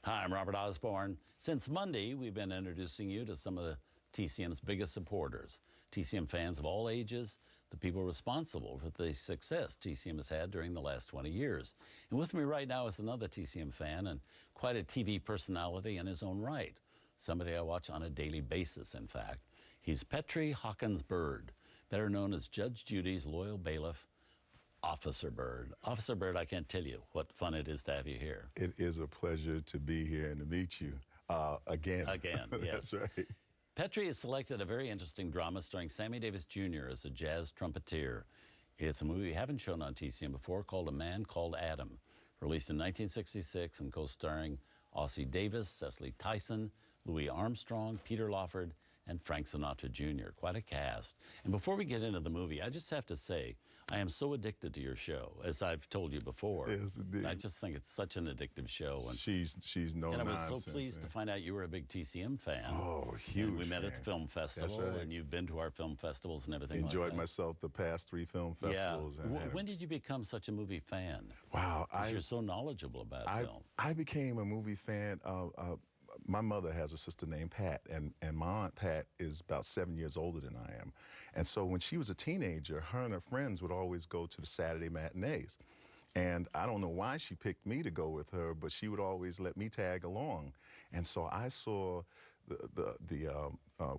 Hi, I'm Robert Osborne. Since Monday, we've been introducing you to some of the TCM's biggest supporters. TCM fans of all ages, the people responsible for the success TCM has had during the last 20 years. And with me right now is another TCM fan and quite a TV personality in his own right. Somebody I watch on a daily basis, in fact. He's Petri Hawkins Byrd, better known as Judge Judy's loyal bailiff, Officer Byrd. Officer Byrd, I can't tell you what fun it is to have you here. It is a pleasure to be here and to meet you again. Again, yes. That's right. Petri has selected a very interesting drama starring Sammy Davis Jr. as a jazz trumpeter. It's a movie we haven't shown on TCM before called A Man Called Adam, released in 1966 and co-starring Ossie Davis, Cecily Tyson, Louis Armstrong, Peter Lawford, and Frank Sinatra Jr. Quite a cast. And before we get into the movie, I just have to say, I am so addicted to your show, as I've told you before. Yes, indeed. I just think it's such an addictive show. And she's no nonsense. And I was so pleased to find out you were a big TCM fan. Oh, huge and we met fan. at the film festival, That's right. and you've been to our film festivals and everything Enjoyed like that. myself the past 3 film festivals. Yeah. And when did you become such a movie fan? Wow. You're so knowledgeable about film. I became a movie fan. My mother has a sister named Pat, and my Aunt Pat is about 7 years older than I am. And so when she was a teenager, her and her friends would always go to the Saturday matinees. And I don't know why she picked me to go with her, but she would always let me tag along. And so I saw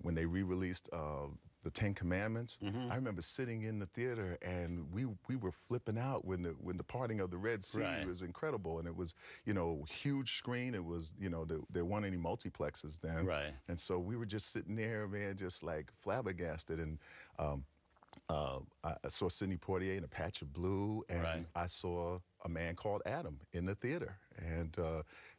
when they re-released the 10 Commandments. I remember sitting in the theater and we were flipping out when the parting of the Red Sea was incredible, and it was, you know, huge screen. It was, you know, there weren't any multiplexes then, and so we were just sitting there, man, just like flabbergasted. And I saw Sidney Poitier in A Patch of Blue, and I saw A Man Called Adam in the theater. And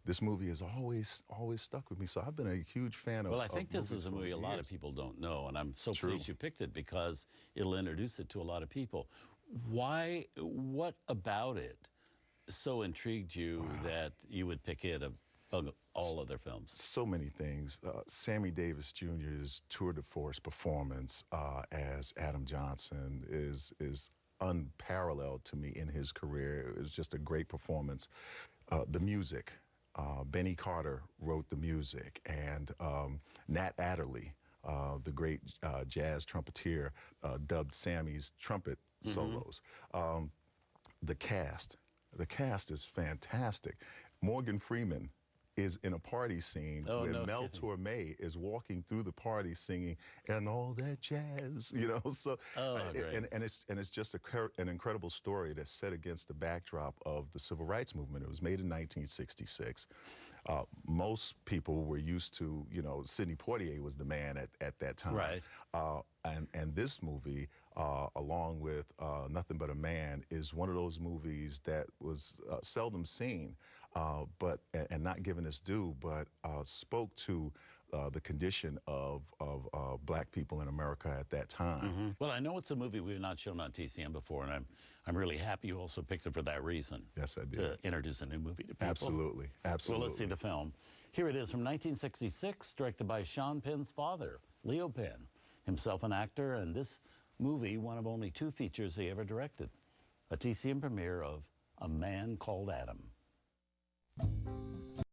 this movie has always stuck with me. So I've been a huge fan of. Well, I think this is a movie a lot of people don't know, and I'm so pleased you picked it because it'll introduce it to a lot of people. Why? What about it so intrigued you that you would pick it among all other films? So many things. Sammy Davis Jr.'s tour de force performance as Adam Johnson is unparalleled to me in his career. It was just a great performance. The music, Benny Carter wrote the music, and Nat Adderley, the great jazz trumpeter, dubbed Sammy's trumpet solos. The cast is fantastic. Morgan Freeman is in a party scene where Mel Torme is walking through the party singing "And All That Jazz," you know. So, and it's just an incredible story that's set against the backdrop of the Civil Rights Movement. It was made in 1966. Most people were used to, you know, Sidney Poitier was the man at that time. And this movie, along with Nothing But a Man, is one of those movies that was seldom seen, and not given its due, but spoke to the condition of black people in America at that time. Well, I know it's a movie we've not shown on TCM before, and I'm really happy you also picked it for that reason. Yes, I did. To introduce a new movie to people. Absolutely, absolutely. Well, let's see the film. Here it is from 1966, directed by Sean Penn's father, Leo Penn, himself an actor, and this movie, one of only 2 features he ever directed. A TCM premiere of A Man Called Adam.